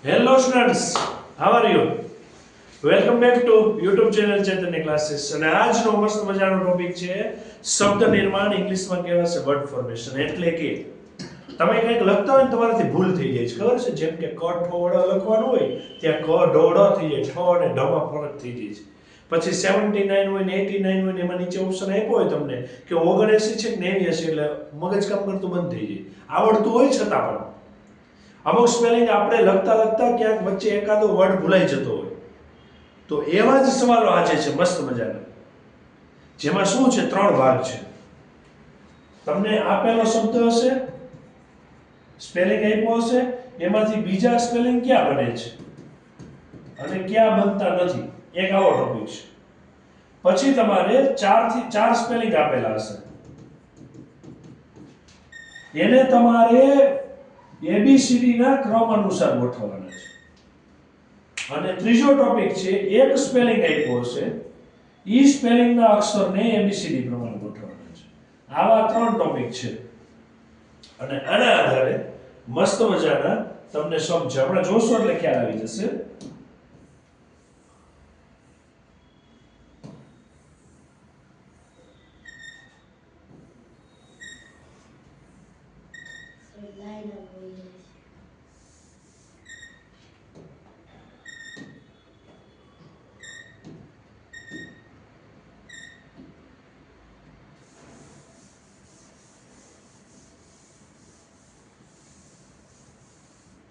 Hello students, how are you? Welcome back to YouTube channel ચેતનની classes અને આજનો મસ્ત મજાનો ટોપિક છે શબ્દ નિર્માણ ઇંગ્લિશમાં કહેવાય છે વર્ડ ફોર્મેશન એટલે કે તમે કંઈક લખતા હોય ને તમારાથી ભૂલ થઈ જાય છે ખબર છે જેમ કે ક ઠ ડ લખવાનું હોય ત્યાં ક ઢ ડ થઈ જાય ઠ અને ઢ માં ફરક થઈ જાય છે પછી 79 હોય ને 89 હોય ને એમાં નીચે ઓપ્શન આપ્યો હોય તમને કે 79 છે કે 89 એટલે મગજ કામ કરતું બંધ થઈ જાય આવડતું હોય છતાં પણ અમુક સ્પેલિંગ આપણે લખતા લખતા ક્યાંક વચ્ચે એકાદો વર્ડ ભૂલાઈ જતો હોય તો એવા જ સવાલો આજે છે મસ્ત મજાના જેમાં શું છે ત્રણ ભાગ છે તમને આપેલો શબ્દ હશે સ્પેલિંગ આપ્યો હશે એમાંથી બીજા સ્પેલિંગ ક્યાં બને છે અને ક્યાં બનતા નથી એક આવો ટોપિક છે પછી તમારે 4 થી 4 સ્પેલિંગ આપેલા હશે એને તમારે ABCD ના ક્રમ અનુસાર ગોઠવવાના છે અને ત્રીજો ટોપિક છે એક સ્પેલિંગ આપ્યો હશે ઈ સ્પેલિંગ ના અક્ષરને ABCD પ્રમાણે ગોઠવવાના છે આવા ત્રણ ટોપિક છે અને આના આધારે મસ્ત મજાના તમને શબ્દ આપણે જોશો એટલે ખ્યાલ આવી જશે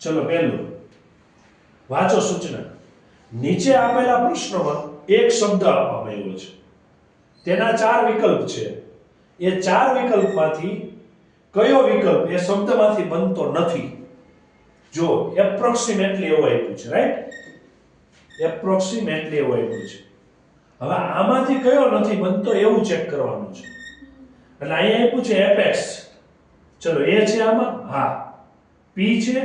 ચલો પહેલું વાંચો સૂચના નીચે આપેલા પ્રશ્નોમાં એક શબ્દ આપવામાં આવ્યો છે તેના 4 વિકલ્પ છે એ 4 વિકલ્પમાંથી કયો વિકલ્પ એ શબ્દમાંથી બનતો નથી જો એપ્રોક્સિમેટલી એવું આપ્યું છે રાઈટ એપ્રોક્સિમેટલી એવું આપ્યું છે હવે આમાંથી કયો નથી બનતો એવું ચેક કરવાનું છે એટલે અહીંયા આપ્યું છે એપેક્સ ચલો એ છે આમાં હા પી છે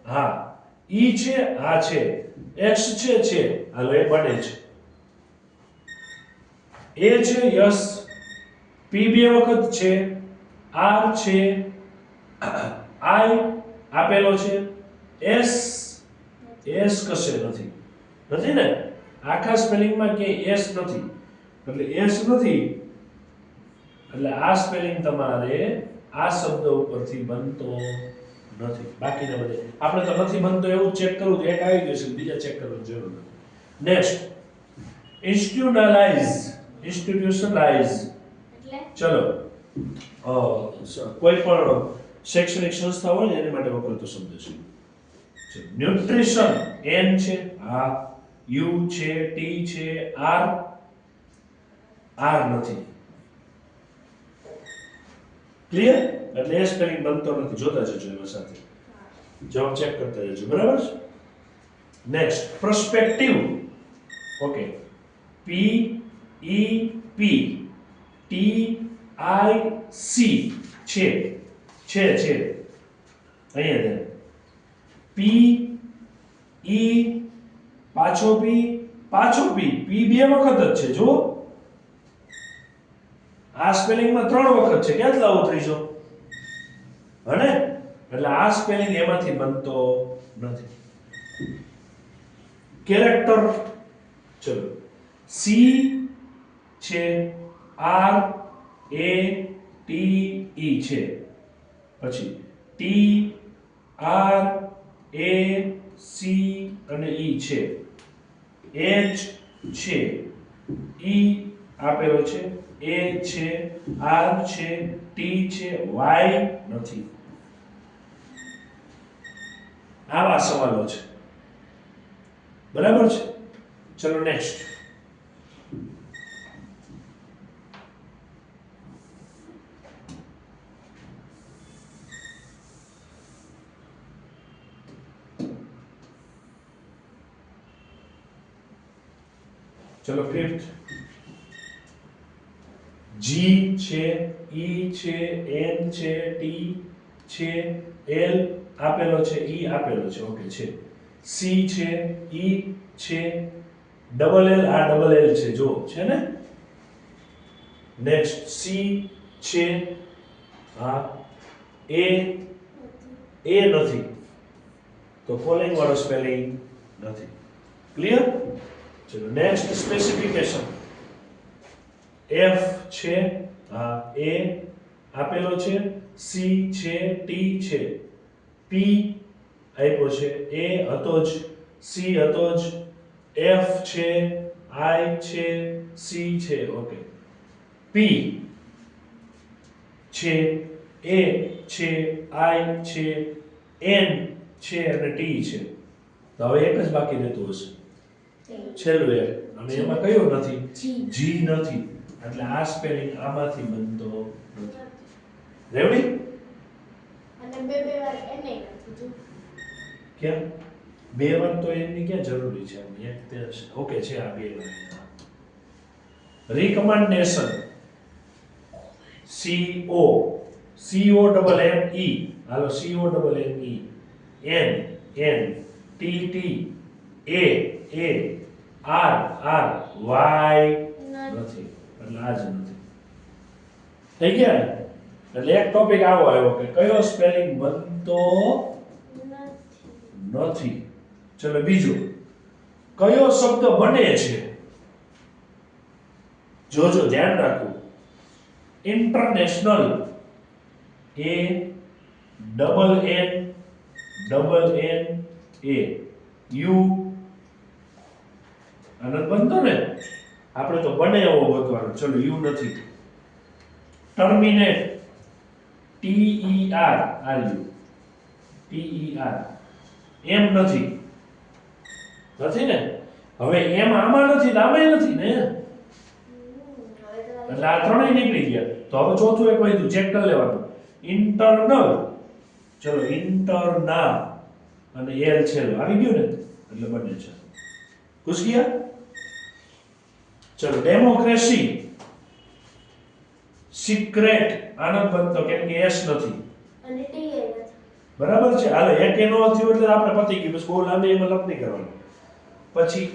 હા ઈ છે હા છે એક્સ છે હાલો એ બને છે એ છે યસ પી બે વખત છે આર છે આઈ આપેલો છે એસ કશે નથી નથી ને આખા સ્પેલિંગમાં કે એસ નથી એટલે એસ નથી એટલે આ સ્પેલિંગ તમારે આ શબ્દ ઉપરથી બનતો નથી બાકીના બધે આપણે તો નથી બનતો એવું ચેક કરવું તો એક આવી ગયું છે બીજા ચેક કરવાની જરૂર નથી નેક્સ્ટ ઇન્સ્ટિટ્યુશનલાઇઝ ચલો કોઈ પણ શૈક્ષણિક સંસ્થા હોય ને એની માટે વપરાતો શબ્દ છે ન્યુટ્રિશન એન છે હા યુ છે ટી છે આર નથી ક્લિયર એટલે એ સ્પેલિંગ બનતો નથી જોતા જજો એમાં સાથે જવાબ ચેક કરતા જજો બરાબર છે next prospective okay P E P T I C છે અહીંયા દે પી ઈ પાછો પી પી બે વખત જ છે જો આ સ્પેલિંગમાં 3 વખત છે ક્યાં લાવો ત્રીજો હને એટલે આ સ્પેલિંગ એમાંથી બનતો નથી કેરેક્ટર ચલો સી છે આર એ ટી ઈ છે પછી ટી આર એ સી અને ઈ છે એચ છે ઈ આપેલો છે એ છે આર છે ટી છે વાય નથી આવા સવાલો છે બરાબર છે ચલો નેક્સ્ટ ચલો ફિફ્થ જી છે ઈ છે એન છે ટી છે એલ આપેલો છે ઈ આપેલો છે ઓકે છે સી છે ઈ છે ડબલ એલ આ ડબલ એલ છે જો છે ને નેક્સ્ટ સી છે હા એ નથી તો ફોલોઈંગ વાળો સ્પેલિંગ નથી. ક્લિયર? ચલો નેક્સ્ટ સ્પેસિફિકેશન. F છે, હા A આપેલો છે, C છે, T છે, P આપ્યો છે, A હતો જ, C હતો જ, F છે, I છે, C છે, ઓકે. P છે, A છે, I છે, N છે અને T છે. તો હવે એક જ બાકી રહેતું હશે, છેલ્લું એક, અને એમાં કયો નથી? G નથી, એટલે આ સ્પેલિંગ આમાંથી બનતો નથી. રેવડી? અને બે વાર એને નથી. કેમ? બે વાર તો એની ક્યાં જરૂરી છે? એક તે ઓકે છે આ બે વાર. Recommendation. CO COMME, hello COMME, N N T T A A R R Y નથી, એટલે આ જ નથી. થઈ ગયા ને? એટલે એક ટોપિક આવો આવ્યો કે કયો સ્પેલિંગ બનતો નથી. ચલો બીજું, કયો શબ્દ બને છે? જોજો, ધ્યાન રાખવું. International, A double N A U, આનંદ બનતો ને? આપણે તો બને એવો ગોતવાનો. ચલો યુ નથી. ટર્મિનેટ, TER એમ નથી. નથી ને? હવે એમ આમાં નથી ને આમાંય નથી ને, એટલે આ ત્રણેય નીકળી ગયા. તો હવે ચોથું એક વધ્યું, ચેક કરી લેવાનું. ઇન્ટરનલ, ચલો ઇન્ટરના અને એલ છેલ્લો આવી ગયું ને, એટલે બને છે. ખુશ ગયા? ચલો ડેમોક્રેસી, સિક્રેટ, આનંદ બનતો કેમ કે એસ નથી, અને ટી નથી. બરાબર છે. હાલો એક એનો થયું એટલે આપણે પતી ગયું, બસ બહુ લાંબી એમાં લખ નહીં કરવાનું. પછી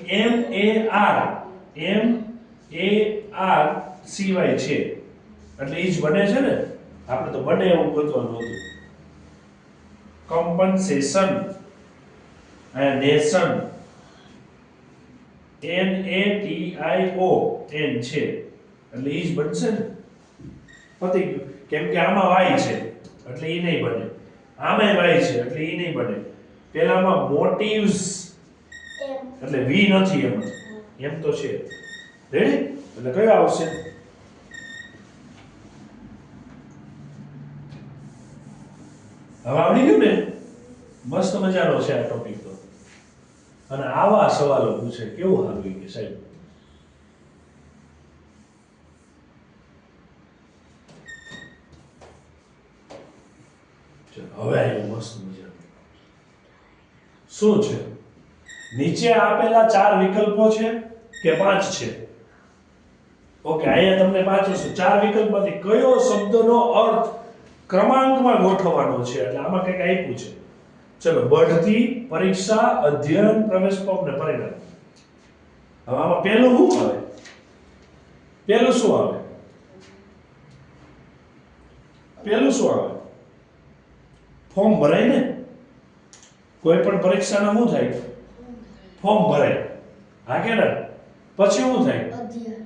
MAR સિવાય છે, એટલે ઈ જ બને છે ને, આપણે તો બને એવું ગોતવાનું હતું. કમ્પન્સેશન અને નેશન, NATION છે, એટલે ઈ જ બનશે ને, પતી ગયું. કેમ કે આમાં વાય છે એટલે ઈ નહીં બને, આમાંય વાય છે એટલે ઈ નહીં બને. પેલામાં મોટિવ્સ એટલે વી નથી, એમ તો છે. રેડી? એટલે કયો આવશે? હવે આવડી ગયું ને? મસ્ત મજાનો છે આ ટોપિક તો. અને આવા સવાલો પૂછે કેવું સારું કે સાહેબ. હવે આવ્યું મસ્ત મજાનું. શું છે? નીચે આપેલા 4 વિકલ્પો છે કે 5 છે? ઓકે, અહીંયા તમને 5 હશે. 4 વિકલ્પમાંથી કયો શબ્દનો અર્થ ક્રમાંકમાં ગોઠવવાનો છે? એટલે આમાં કંઈક આપ્યું છે. ચલો, બઢતી, પરીક્ષા, અધ્યયન, પ્રવેશ પગ ને પરિણામ. હવે આમાં પહેલું શું આવે? પહેલું શું આવે? પહેલું શું આવે? ફોર્મ ભરાય ને? કોઈ પણ પરીક્ષાના શું થાય? ફોર્મ ભરાય. હા કે ના? પછી શું થાય? અધ્યયન.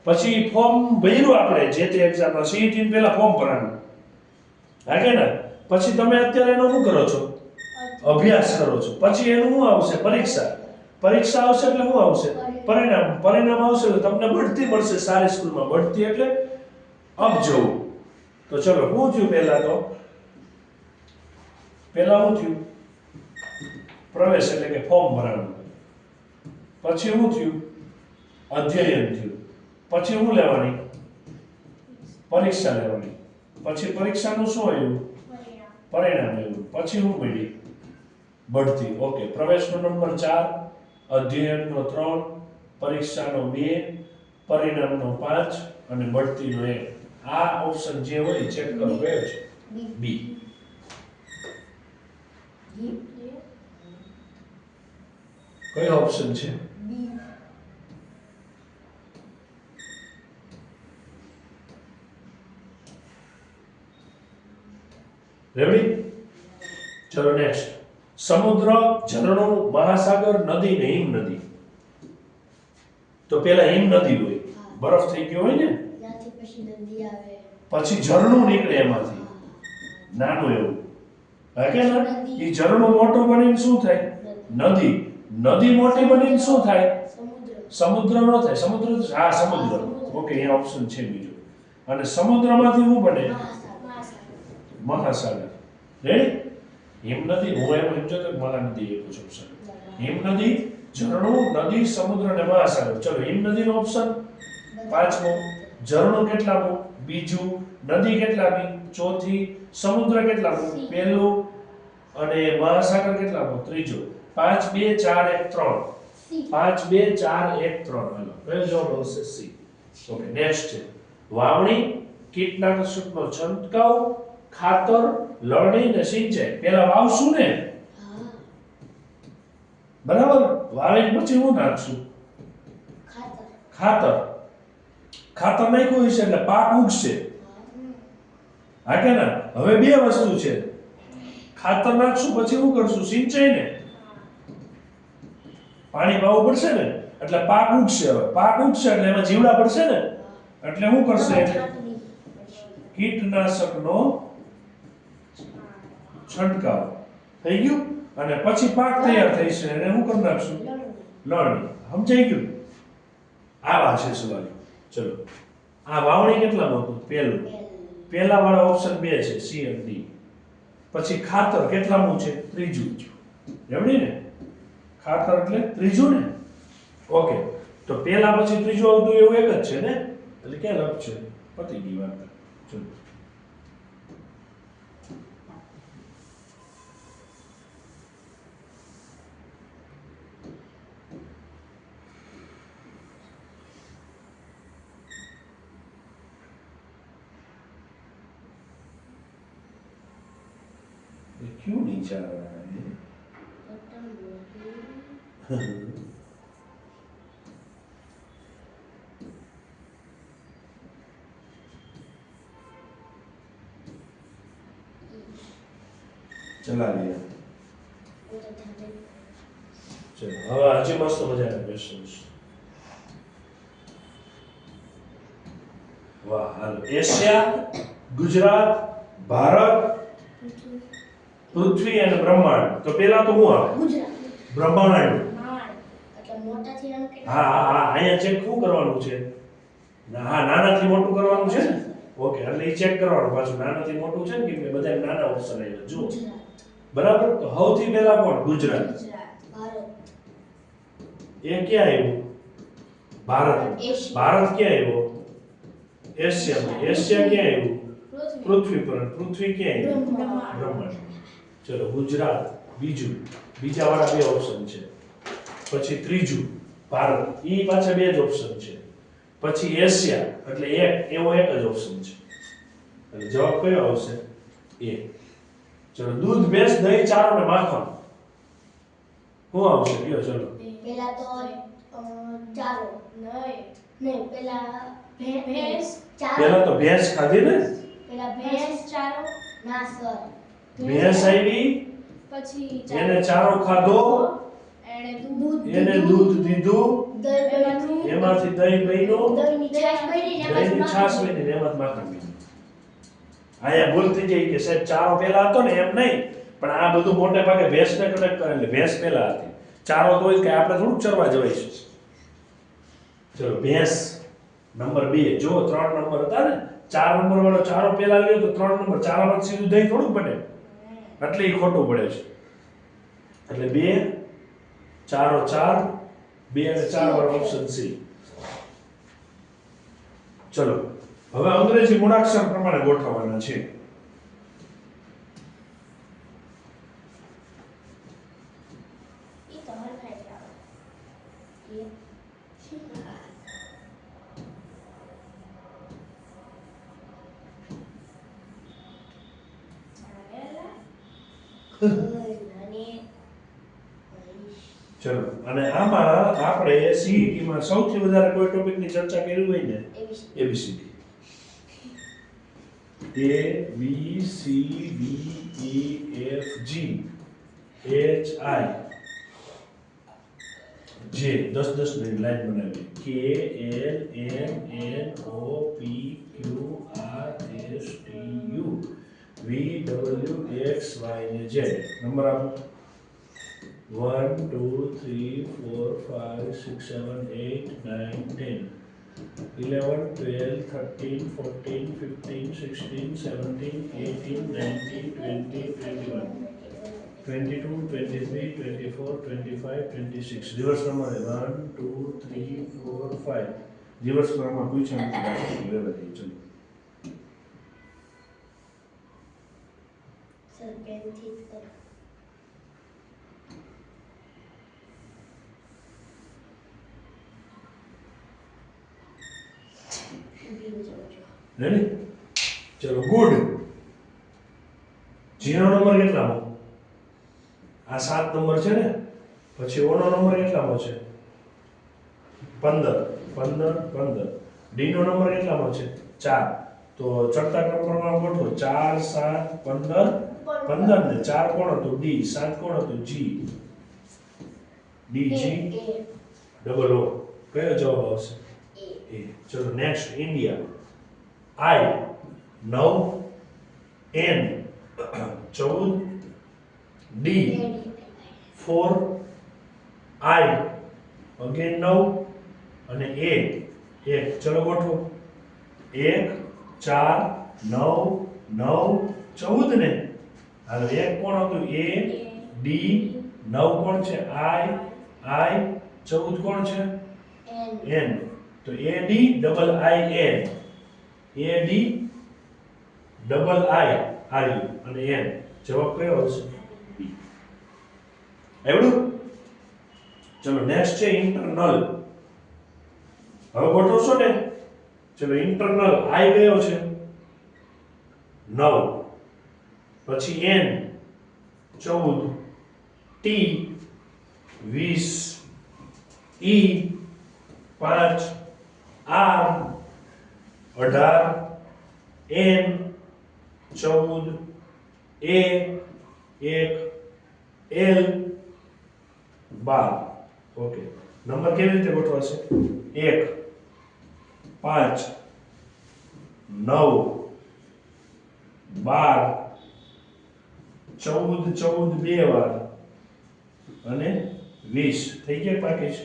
પછી ફોર્મ ભર્યું આપણે જે તે એક્ઝામમાં, CET ની પહેલા ફોર્મ ભરવાનું. હા કે ના? પછી તમે અત્યારે એનો શું કરો છો? અભ્યાસ કરો છો. પછી એનું શું આવશે? પરીક્ષા. પરીક્ષા આવશે એટલે શું આવશે? પરિણામ. પરિણામ આવશે એટલે તમને બઢતી મળશે સારી સ્કૂલમાં. બઢતી એટલે અપ જવું. તો ચલો, શું થયું પહેલા તો? પહેલા શું થયું? પ્રવેશ એટલે કે ફોર્મ ભરવાનું. પછી શું થયું? અધ્યયન થયું. પછી શું લેવાની? પરીક્ષા લેવાની. પછી પરીક્ષાનું શું આવ્યું? પરિણામ આવ્યું. પછી શું મળી? બઢતી. ઓકે, પ્રવેશનો નંબર 4, અધ્યયનનો 3, પરીક્ષાનો 2, પરિણામનો 5 અને બઢતીનો 1. આ ઓપ્શન જે હોય ચેક કરો કયો છે? બી. કયો ઓપ્શન છે? રેડી? ચલો નેક્સ્ટ. સમુદ્ર, ઝરણું, મહાસાગર, નદી ને હિમ નદી. તો પેલા હિમ નદી હોય, બરફ થઈ ગયો હોય ને, ત્યાંથી પછી નદી આવે. પછી ઝરણું નીકળે એમાંથી, નાનું એવું. હા કે ના? ઈ ઝરણું મોટું બનીને શું થાય? નદી. નદી મોટી બનીને શું થાય? સમુદ્ર. સમુદ્ર નો થાય. સમુદ્ર હા સમુદ્ર. ઓકે, એ ઓપ્શન છે બીજો. અને સમુદ્રમાંથી શું બને? મહાસાગર. મહાસાગર. રેડી? હિમ નદી, હું એમ સમજો તો મહાનદી એ પૂછો ઓપ્શન. હિમ નદી, ઝરણું, નદી, સમુદ્ર અને મહાસાગર. ચલો, હિમ નદીનો ઓપ્શન પાંચમો, ઝરણું કેટલામું? બીજું, નદી કેટલામી? ચોથી, સમુદ્ર કેટલામું? પહેલું, અને મહાસાગર કેટલામું? ત્રીજું. 5 2 4 1 3. 5 2 4 1 3. હાલો, કયો જવાબ આવશે? સી. ઓકે, નેક્સ્ટ છે વાવણી, કીટનાશકનો છંટકાવ, ખાતર, લણણી ને સિંચાઈ. પહેલા વાવશું ને, હા. બરાબર? વાવીને પછી હું નાખશું? ખાતર. ખાતર. ખાતર નાખ્યું હશે એટલે પાક ઉગશે. હા કે ના? હવે બે વસ્તુ છે, ખાતર નાખશું પછી શું કરશું? સિંચાઈ ને, પાણી પાવું પડશે ને, એટલે પાક ઉગશે. હવે પાક ઉગશે એટલે એમાં જીવડા પડશે ને, એટલે શું કરશે? કીટનાશકનો છંટકાવ થઈ ગયું, અને પછી પાક તૈયાર થશે એને શું કરી નાખશું? લણણી. સમજાઈ ગયું? આવા છે સવાલ. ચલો, આ વાવણી કેટલામાં હતું? પહેલું. પહેલા વાળા ઓપ્શન 2 છે, સી અને ડી. પછી ખાતર કેટલામું છે? ત્રીજું. એવડી ને? ખાતર એટલે ત્રીજું ને? ઓકે, તો પહેલા પછી ત્રીજું આવતું એવું એક જ છે ને, એટલે ક્યાં લખ છે? પતી ગઈ વાત. ચલો, ये क्यों नहीं जा रहा है? चला लिया. चलो, હવે આજે મસ્ત મજાના ક્વેશ્ચન છે. વાહ, હાલો. એશિયા, ગુજરાત, ભારત, પૃથ્વી અને બ્રહ્માંડ. તો પેલા તો શું આવે? ગુજરાત. બ્રહ્માંડ. એટલે મોટાથી નાનું કેટલું? હા હા હા, અહીંયા ચેક શું કરવાનું છે? હા, નાનાથી મોટું કરવાનું છે ને? ઓકે, એટલે એ ચેક કરવાનું પાછું, નાનાથી મોટું છે ને, કે બધા નાના ઓપ્શન આવ્યા જો. ગુજરાત. બરાબર? તો સૌથી પહેલા કોણ? ગુજરાત. ગુજરાત. ભારત. એ ક્યાં આવ્યું? ભારત. એશિયા. ભારત ક્યાં આવ્યો? એશિયામાં. એશિયા ક્યાં આવ્યું? પૃથ્વી. પૃથ્વી પર. પૃથ્વી ક્યાં આવ્યું? બ્રહ્માંડ. બ્રહ્માંડ. ચલો, ગુજરાત બીજું, બીજા વાળા બે ઓપ્શન છે. પછી ત્રીજું ભારત, ઈ પાછા બે જ ઓપ્શન છે. પછી એશિયા, એટલે એક એવો એક જ ઓપ્શન છે. એટલે જવાબ કયો આવશે? એ. ચલો, દૂધ, ભેંસ, દહીં, ચારો ને માખણ. શું આવશે? કયો ચલો. પેલા તો ચારો. નહીં પેલા ભેંસ ચારો. પહેલા તો ભેંસ ખાધી ને, પેલા ભેંસ ચારો. ના સર. ભેંસ આવી, પછી એને ચારો ખાધો, એને દૂધ એને દૂધ દીધું, દહીં બન્યું. એમાંથી દહીં બન્યું, દહીંની છાશ બની ને એમાં દહીંની છાશ બની ને એમાં માખણ બન્યું. આયા ભૂલ થઈ જાય કે સાહેબ ચારો પહેલા હતો ને, એમ નહીં, પણ આ બધું મોટે ભાગે ભેંસને કનેક્ટ કરે એટલે ભેંસ પહેલા હતી. ચારો તો હોય કે આપણે થોડુંક ચરવા જવાય છે. ચલો, ભેંસ નંબર 2. જો 3 નંબર હતા ને, 4 નંબર વાળો ચારો પહેલા લ્યો તો 3 નંબર ચારામાં સીધું દહીં થોડુંક બને, એટલે એ ખોટું પડે છે. એટલે 2 ચારો 4, 2 અને 4 વાળો ઓપ્શન સી. ચલો, હવે અંગ્રેજી મૂળાક્ષર પ્રમાણે ગોઠવવાના છે. ઈ તો હરખાઈ જ આવે. ચલો, અને આમાં આપણે સીઈટી માં સૌથી વધારે કોઈ ટોપિકની ચર્ચા કરી હોય ને, ABCD. A B C D E F G H I J 10 ની લાઈન બનાવી K L M N O P Q R S T U V W X Y ને Z નંબર આપો 1 2 3 4 5 6 7 8 9 10 11 12 13 14 15 16 17 18 19 20 21 22 23 24 25 26 રિવર્સ નંબર 1 2 3 4 5 રિવર્સ નંબરમાં પૂછ્યા નથી લેવા દે ચલો sir પેનથી જ કરો. બીજું જોજો. રેડી ચલો ગુડ જીનો નંબર કેટલામો આ 7 નંબર છે ને પછી ઓનો નંબર કેટલામો છે 15 15 15 ડી નો નંબર કેટલામો છે 4 તો ચડતા ક્રમ પ્રમાણે ગોઠવો 4 7 15 15 ને 4 કોણ હતું ડી 7 કોણ હતું જી ડી જી ડબલ ઓ કયો જવાબ આવશે એ ચલો next India I 9 N 14 D 4 I again 9 અને એ 1 ચલો ગોઠવો 1 4 9 9 14 ને હાલો એક કોણ હતું એ ડી 9 કોણ છે આઈ 14 કોણ છે એન તો A D double I N A D double I R U અને એન જવાબ કયો આવશે બી આવડું ચલો નેક્સ્ટ છે ઇન્ટરનલ હવે ગોઠવશો ને ચલો ઇન્ટરનલ આઈ કયો છે 9 પછી એન 14 ટી 20 ઈ 5 આર 18 એન 14 એ 1 એલ 12 ઓકે નંબર કેવી રીતે ગોઠવાશે 1 5 9 12 14 14 બે વાર અને 20 થઈ ગયા બાકી છે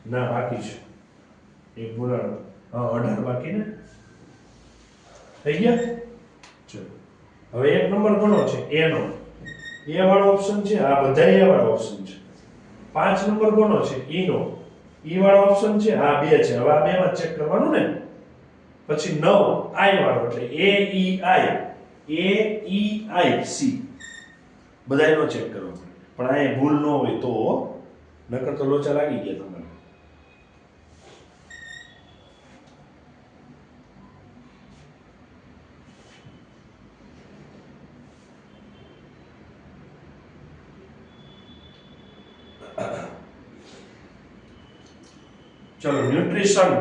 ના બાકી છે એક બોલાડો હા 18 બાકી ને થઈ ગયા ચલો હવે એક નંબર કોનો છે એ નો એ વાળો ઓપ્શન છે આ બધા એ વાળો ઓપ્શન છે 5 નંબર કોનો છે ઈ નો ઈ વાળો ઓપ્શન છે આ બે છે હવે આ બેમાં ચેક કરવાનું ને પછી 9 આઈ વાળો એટલે એ ઈ આઈ સી બધાયનો ચેક કરવો પણ આ ભૂલ ન હોય તો નકર તો લોચા લાગી ગયા તમારે ચલો ન્યુટ્રિશન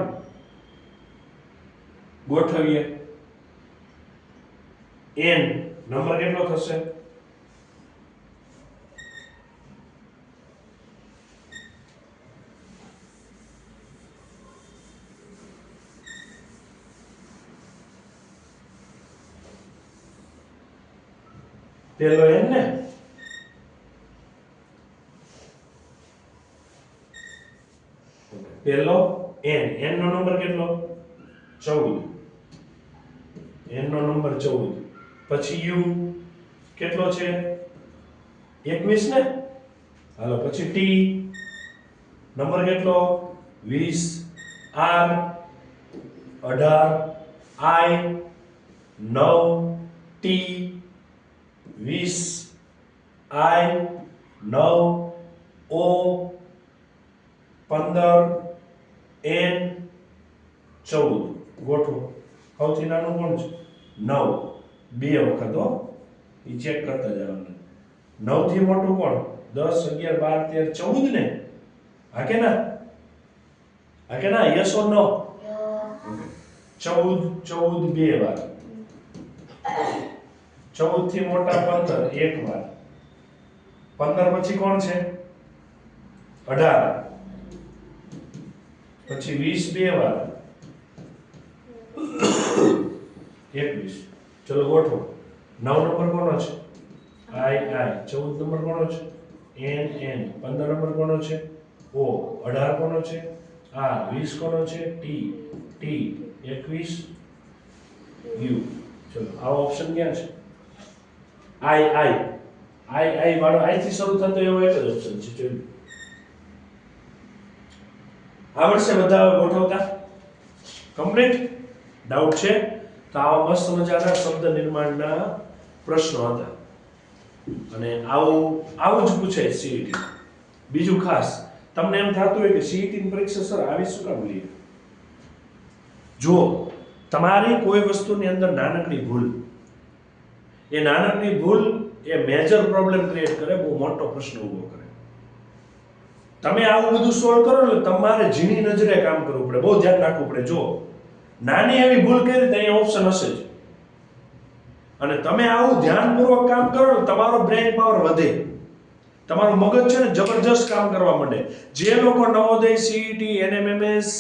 ગોઠવીએ એન નંબર કેટલો થશે પેલો એન ને પેલો એન નો નંબર કેટલો 14 એન નો નંબર 14 પછી યુ કેટલો છે 21 ને હાલો પછી ટી નંબર કેટલો 20 આર 18 આઈ 9 ટી 20 આઈ 9 ઓ 15 એન 14 ગોઠવો સૌથી નાનું કોણ છે 9 બે વખત હો એ ચેક કરતા જવાનું 9 થી મોટું કોણ 10 11 12 13 14 ને હા કે ના યસ ઓર નો 14 બે વાર 14 થી મોટા 15 એક વાર, 15 પછી કોણ છે 18, પછી 20 બે વાર, 21. ચલો ગોઠવો. 9 નંબર કોનો છે I, 14 નંબર કોનો છે N, 15 નંબર કોનો છે O, 18 કોનો છે R, 20 કોનો છે T, 21 U. ચલો આવો ઓપ્શન ક્યાં છે I વાળો I થી શરૂ થતો એવો એક જ ઓપ્શન છે. જોયું આવડશે બધા ગોઠવતા કમ્પ્લીટ? ડાઉટ છે? તો આવા મસ્ત મજાના શબ્દ નિર્માણના પ્રશ્નો હતા અને આવું જ પૂછાય CET. બીજું ખાસ તમને એમ થતું હોય કે CET ની પરીક્ષા સર આવી શું કામ લે? જો તમારી કોઈ વસ્તુની અંદર નાનકડી ભૂલ, એ નાનકડી ભૂલ એ મેજર પ્રોબ્લેમ ક્રિએટ કરે, બહુ મોટો પ્રશ્ન ઊભો કરે. તમે આવું બધું સોલ્વ કરો એટલે તમારે ઝીણી નજરે કામ કરવું પડે, બહુ ધ્યાન રાખવું પડે. જો નાની એવી ભૂલ કરી તો અહીંયા ઓપ્શન હશે જ, અને તમે આવું ધ્યાનપૂર્વક કામ કરો ને તમારો બ્રેઇન પાવર વધે, તમારું મગજ છે ને જબરજસ્ત કામ કરવા માંડે. જે લોકો નવોદય, CET, NMMS,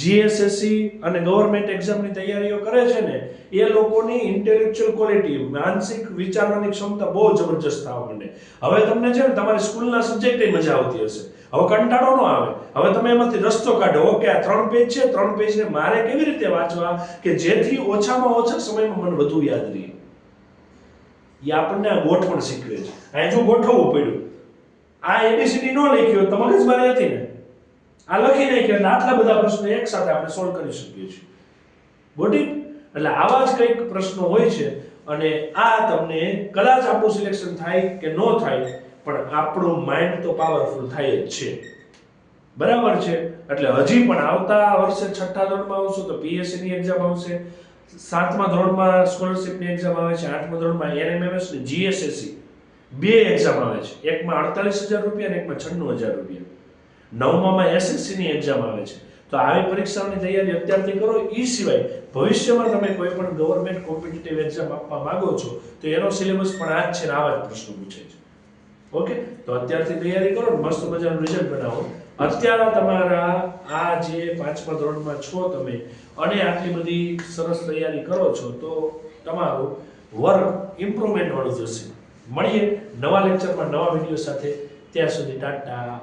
GSSC અને ગવર્મેન્ટ એક્ઝામની તૈયારીઓ કરે છે ને એ લોકોની ઇન્ટેલેક્ચ્યુઅલ ક્વોલિટી, માનસિક વિચારવાની ક્ષમતા બહુ જબરજસ્ત થવા માંડે. હવે તમને છે ને તમારી સ્કૂલના સબ્જેક્ટની મજા આવતી હશે, હવે કંટાળો ન આવે. હવે તમે એમાંથી રસ્તો કાઢો, ઓકે આ 3 પેજ છે, 3 પેજને મારે કેવી રીતે વાંચવા કે જેથી ઓછામાં ઓછા સમયમાં મને વધુ યાદ રહે. એ આપણને આ ગોઠવણ શીખવે છે. અહીં જો ગોઠવવું પડ્યું, આ ABCD નો લખ્યો તો મગજમારી હતી ને, આ લખી નાખ્યો એટલે આટલા બધા પ્રશ્નો એક સાથે આપણે સોલ્વ કરી શકીએ છીએ. ગોટી? એટલે આવા જ કંઈક પ્રશ્નો હોય છે અને આ તમને કદાચ આપણું સિલેક્શન થાય કે ન થાય પણ આપણું માઇન્ડ તો પાવરફુલ થાય જ છે. બરાબર છે? એટલે હજી પણ આવતા વર્ષે 6થા ધોરણમાં આવશો તો PSC ની એક્ઝામ આવશે, 7મા ધોરણમાં સ્કોલરશિપની એક્ઝામ આવે છે, 8મા ધોરણમાં NMMS ને GSSC બે એક્ઝામ આવે છે, એકમાં 48,000 રૂપિયા અને એકમાં 96,000 રૂપિયા. 9મામાં SSC ની એક્ઝામ આવે છે. તો આવી પરીક્ષાઓની તૈયારી અત્યારથી કરો. એ સિવાય ભવિષ્યમાં તમે કોઈ પણ ગવર્મેન્ટ કોમ્પિટિટિવ એક્ઝામ આપવા માંગો છો તો એનો સિલેબસ પણ આ જ છે ને આવા જ પ્રશ્નો પૂછે છે. ઓકે, તો અત્યારથી તૈયારી કરો, મસ્ત મજાનું રિઝલ્ટ બનાવો. અત્યારે તમારા આ જે 5મા ધોરણમાં છો તમે અને આટલી બધી સરસ તૈયારી કરો છો તો તમારું વર્ક ઇમ્પ્રુવમેન્ટ વાળું જશે. મળીએ નવા લેક્ચરમાં નવા વિડીયો સાથે. ત્યાં સુધી ટાટા.